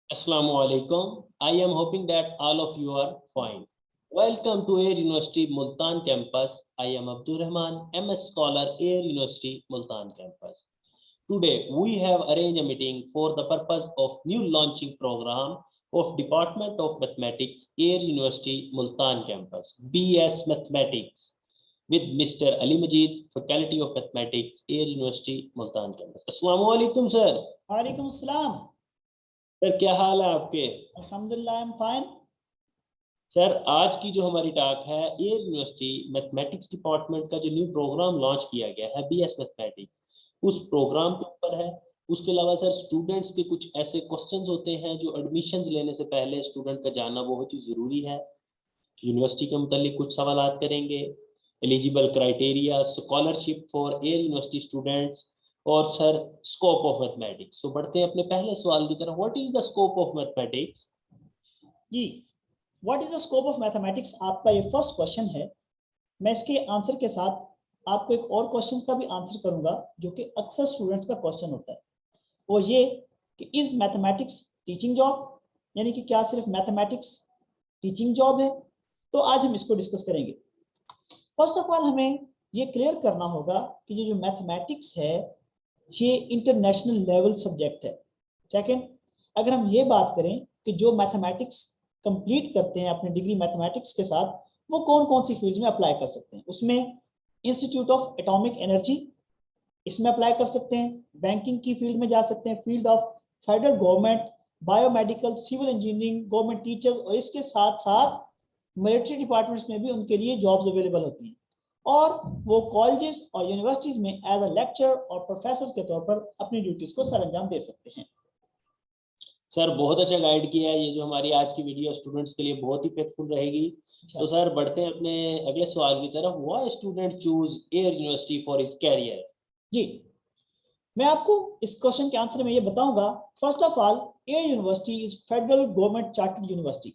Assalamu alaikum. I am hoping that all of you are fine. Welcome to Air University Multan campus. I am Abdul Rahman, MS Scholar, Air University Multan campus. Today we have arranged a meeting for the purpose of new launching program of Department of Mathematics, Air University Multan campus, BS Mathematics, with Mr. Ali Majid, Faculty of Mathematics, Air University Multan campus. Assalamu alaikum sir. वालेकुम सलाम। Sir क्या हाल है आपके? अल्हम्दुलिल्लाह I am fine. Sir आज की जो हमारी टॉक है एयर यूनिवर्सिटी मैथमेटिक्स डिपार्टमेंट का जो न्यू प्रोग्राम लॉन्च किया गया है बीएस मैथमेटिक्स उस प्रोग्राम के ऊपर है। उसके अलावा सर स्टूडेंट्स के कुछ ऐसे क्वेश्चंस होते हैं जो एडमिशन लेने से पहले स्टूडेंट का जानना बहुत ही ज़रूरी है। यूनिवर्सिटी के मुतालिक कुछ सवाल करेंगे, eligible criteria, scholarship for Air University students और सर स्कोप ऑफ मैथमेटिक्स। तो बढ़ते हैं अपने पहले सवाल की तरफ। What is the scope of mathematics? जी, what is the scope of mathematics आपका ये फर्स्ट क्वेश्चन है। मैं इसके आंसर के साथ आपको एक और क्वेश्चन का भी आंसर करूंगा जो कि अक्सर स्टूडेंट्स का क्वेश्चन होता है, वो ये कि इज मैथमेटिक्स टीचिंग जॉब, यानी कि क्या सिर्फ मैथमेटिक्स टीचिंग जॉब है। तो आज हम इसको डिस्कस करेंगे। फर्स्ट ऑफ ऑल हमें ये क्लियर करना होगा कि ये जो मैथमेटिक्स है ये इंटरनेशनल लेवल सब्जेक्ट है। सेकेंड, अगर हम ये बात करें कि जो मैथमेटिक्स कंप्लीट करते हैं अपनी डिग्री मैथमेटिक्स के साथ, वो कौन कौन सी फील्ड में अप्लाई कर सकते हैं, उसमें इंस्टीट्यूट ऑफ एटॉमिक एनर्जी इसमें अप्लाई कर सकते हैं, बैंकिंग की फील्ड में जा सकते हैं, field of federal government, biomedical, civil engineering, government teachers, और इसके साथ साथ मिलिट्री डिपार्टमेंट्स में भी उनके लिए जॉब्स अवेलेबल होती हैं। और वो कॉलेजेस और यूनिवर्सिटीज में एज अ लेक्चर और प्रोफेसर के तौर पर अपनी ड्यूटीज को सर अंजाम दे सकते हैं। सर बहुत अच्छा गाइड किया है। ये जो हमारी आज की वीडियो स्टूडेंट्स के लिए बहुत ही फेथफुल रहेगी। तो सर बढ़ते हैं अपने अगले सवाल की तरफ। Why student choose Air University for his career? जी, मैं आपको इस क्वेश्चन के आंसर में ये बताऊंगा। First of all, Air University is federal government chartered university,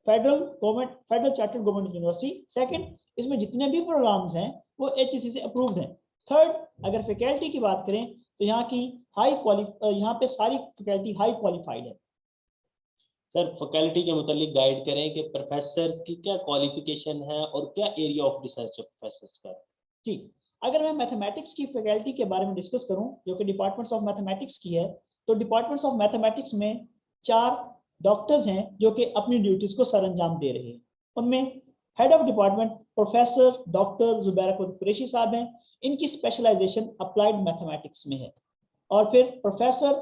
federal chartered government university. Second, इसमें जितने भी प्रोग्राम्स हैं वो एचईसी से अप्रूव्ड हैं। थर्ड, अगर फैकल्टी की बात करें तो यहाँ की यहाँ पे सारी फैकल्टी हाई क्वालिफाइड है। सर फैकल्टी के मुतालिक गाइड करें कि प्रोफेसर्स की क्या क्वालिफिकेशन है और क्या एरिया ऑफ रिसर्च है प्रोफेसर्स का? जी, अगर मैं मैथमेटिक्स की फैकल्टी के बारे में डिस्कस करूं जो कि डिपार्टमेंट्स ऑफ मैथमेटिक्स की है, तो डिपार्टमेंट्स ऑफ मैथमेटिक्स में 4 डॉक्टर्स हैं जो कि अपनी ड्यूटीज को सर अंजाम दे रहे हैं। उनमें head of department professor doctor Zubair Qureshi साहब हैं, इनकी स्पेशलाइजेशन अप्लाइड मैथमेटिक्स में है। और फिर प्रोफेसर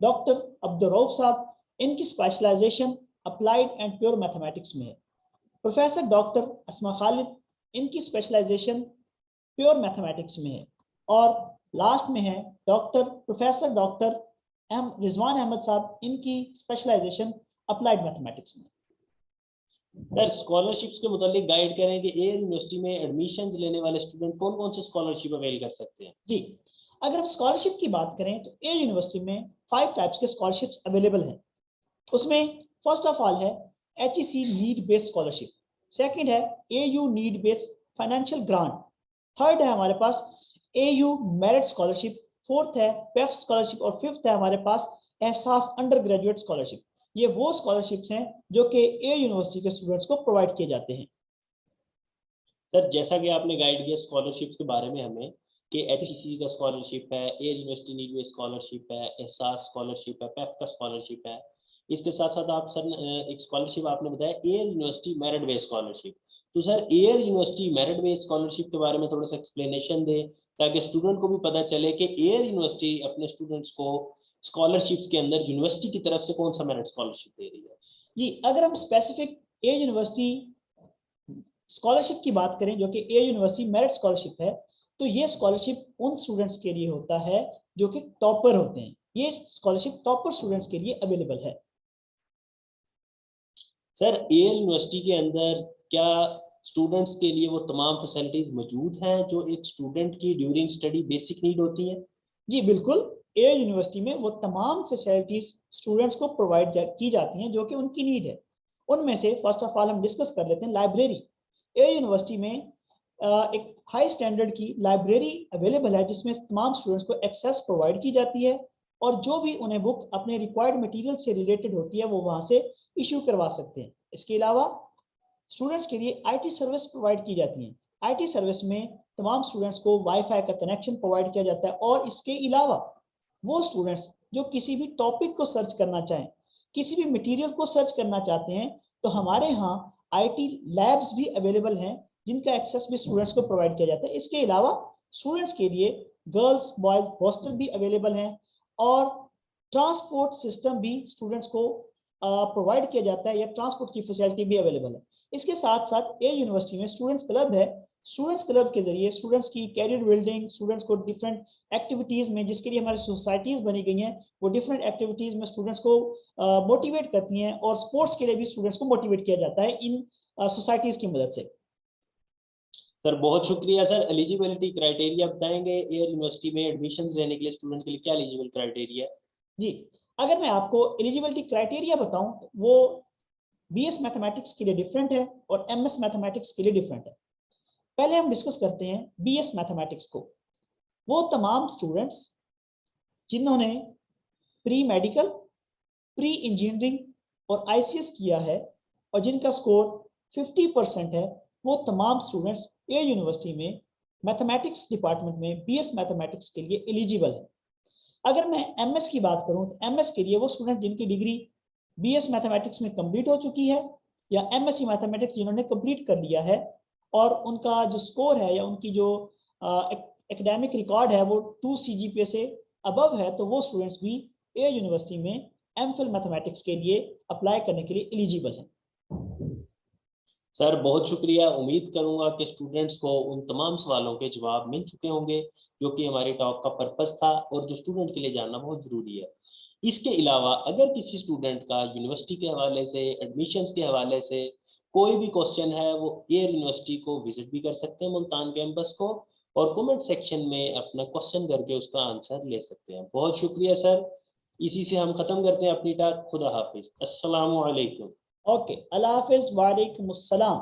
डॉक्टर अब्दुल रऊफ साहब, इनकी specialisation applied and pure mathematics में है। प्रोफेसर डॉक्टर अस्मा खालिद, इनकी स्पेशलाइजेशन प्योर मैथमेटिक्स में है। और लास्ट में है प्रोफेसर डॉक्टर रिजवान अहमद साहब, इनकी स्पेशलाइजेशन अप्लाइड मैथमेटिक्स में। सर स्कॉलरशिप्स के मुतालिक गाइड करें कि एयर यूनिवर्सिटी में एडमिशंस लेने वाले स्टूडेंट कौन कौन से स्कॉलरशिप अवेल कर सकते हैं? जी, अगर हम स्कॉलरशिप की बात करें तो एयर यूनिवर्सिटी में 5 टाइप्स के स्कॉलरशिप्स अवेलेबल हैं। उसमें फर्स्ट ऑफ ऑल है HEC need based scholarship, second है AU need based financial grant, third है हमारे पास एयू मेरिट स्कॉलरशिप, फोर्थ है पेफ स्कॉलरशिप, और फिफ्थ है हमारे पास एहसास अंडर ग्रेजुएट स्कॉलरशिप। ये वो स्कॉलरशिप्स हैं जो कि एयर यूनिवर्सिटी के स्टूडेंट्स को प्रोवाइड किए जाते हैं। सर जैसा कि आपने गाइड किया स्कॉलरशिप्स के बारे में हमें कि एचईसी का स्कॉलरशिप है, air university need based scholarship है, एहसास स्कॉलरशिप है, पेफ का स्कॉलरशिप है। इसके साथ साथ आप सर एक स्कॉलरशिप आपने बताया Air University merit based scholarship. तो sir Air University merit based scholarship के बारे में थोड़ा सा एक्सप्लेनेशन दें ताकि स्टूडेंट को भी पता चले कि एयर यूनिवर्सिटी अपने स्टूडेंट्स को स्कॉलरशिप्स के अंदर यूनिवर्सिटी की तरफ से कौन सा मेरिट स्कॉलरशिप दे रही है। जी, अगर हम स्पेसिफिक एयर यूनिवर्सिटी स्कॉलरशिप की बात करें जो कि एयर यूनिवर्सिटी मेरिट स्कॉलरशिप है, तो ये स्कॉलरशिप उन स्टूडेंट्स के लिए होता है जो कि टॉपर होते हैं। ये स्कॉलरशिप टॉपर स्टूडेंट्स के लिए अवेलेबल है। सर एयर यूनिवर्सिटी के अंदर क्या स्टूडेंट्स के लिए वो तमाम फैसिलिटीज मौजूद हैं जो एक स्टूडेंट की ड्यूरिंग स्टडी बेसिक नीड होती हैं? जी बिल्कुल, एयर यूनिवर्सिटी में वो तमाम फैसिलिटीज स्टूडेंट्स को प्रोवाइड की जाती हैं जो कि उनकी नीड है। उनमें से फर्स्ट ऑफ ऑल हम डिस्कस कर लेते हैं लाइब्रेरी। एयर यूनिवर्सिटी में एक हाई स्टैंडर्ड की लाइब्रेरी अवेलेबल है जिसमें तमाम स्टूडेंट्स को एक्सेस प्रोवाइड की जाती है। और जो भी उन्हें बुक अपने रिक्वायर्ड मटेरियल से रिलेटेड होती है वो वहां से इशू करवा सकते हैं। इसके अलावा स्टूडेंट्स के लिए आईटी सर्विस प्रोवाइड की जाती है। आईटी सर्विस में तमाम स्टूडेंट्स को वाईफाई का कनेक्शन प्रोवाइड किया जाता है, और इसके अलावा वो स्टूडेंट्स जो किसी भी टॉपिक को सर्च करना चाहें, किसी भी मटेरियल को सर्च करना चाहते हैं, तो हमारे यहाँ आईटी लैब्स भी अवेलेबल हैं जिनका एक्सेस भी स्टूडेंट्स को प्रोवाइड किया जाता है। इसके अलावा स्टूडेंट्स के लिए गर्ल्स बॉयज हॉस्टल भी अवेलेबल हैं, और ट्रांसपोर्ट सिस्टम भी स्टूडेंट्स को प्रोवाइड किया जाता है, या ट्रांसपोर्ट की फैसिलिटी भी अवेलेबल है। इसके साथ साथ ए यूनिवर्सिटी में स्टूडेंट्स क्लब है। स्टूडेंट्स क्लब के जरिए स्टूडेंट्स की कैरियर बिल्डिंग, स्टूडेंट्स को डिफरेंट एक्टिविटीज में, जिसके लिए हमारी सोसाइटीज बनी गई हैं, वो डिफरेंट एक्टिविटीज में स्टूडेंट्स को मोटिवेट करती हैं, और स्पोर्ट्स के लिए भी स्टूडेंट्स को मोटिवेट किया जाता है इन सोसाइटीज की मदद से। सर बहुत शुक्रिया सर। एलिजिबिलिटी क्राइटेरिया बताएंगे एयर यूनिवर्सिटी में एडमिशन लेने के लिए स्टूडेंट के लिए क्या एलिजिबल क्राइटेरिया है? जी, अगर मैं आपको एलिजिबिलिटी क्राइटेरिया बताऊं तो वो बीएस मैथमेटिक्स के लिए डिफरेंट है और एमएस मैथमेटिक्स के लिए डिफरेंट है। पहले हम डिस्कस करते हैं बीएस मैथमेटिक्स को। वो तमाम स्टूडेंट्स जिन्होंने प्री मेडिकल, प्री इंजीनियरिंग और आईसीएस किया है और जिनका स्कोर 50% है, वो तमाम स्टूडेंट्स ए यूनिवर्सिटी में मैथमेटिक्स डिपार्टमेंट में बीएस मैथमेटिक्स के लिए एलिजिबल है। अगर मैं एमएस की बात करूं तो एमएस के लिए वो स्टूडेंट जिनकी डिग्री बीएस मैथमेटिक्स में कंप्लीट हो चुकी है, या एमएससी मैथमेटिक्स जिन्होंने कंप्लीट कर लिया है और उनका जो स्कोर है या उनकी जो एकेडमिक रिकॉर्ड है वो 2 CGPA से अबव है, तो वो स्टूडेंट्स भी ए यूनिवर्सिटी में एमफिल मैथमेटिक्स के लिए अप्लाई करने के लिए एलिजिबल है। सर बहुत शुक्रिया। उम्मीद करूंगा कि स्टूडेंट्स को उन तमाम सवालों के जवाब मिल चुके होंगे जो कि हमारे टॉक का पर्पस था और जो स्टूडेंट के लिए जानना बहुत ज़रूरी है। इसके अलावा अगर किसी स्टूडेंट का यूनिवर्सिटी के हवाले से, एडमिशन्स के हवाले से कोई भी क्वेश्चन है, वो एयर यूनिवर्सिटी को विजिट भी कर सकते हैं, मुल्तान कैंपस को, और कमेंट सेक्शन में अपना क्वेश्चन करके उसका आंसर ले सकते हैं। बहुत शुक्रिया सर। इसी से हम ख़त्म करते हैं अपनी टॉक। खुदा हाफिज़। अस्सलामु अलैकुम। ओके, अल्लाह हाफिज़, वालेकुम अस्सलाम।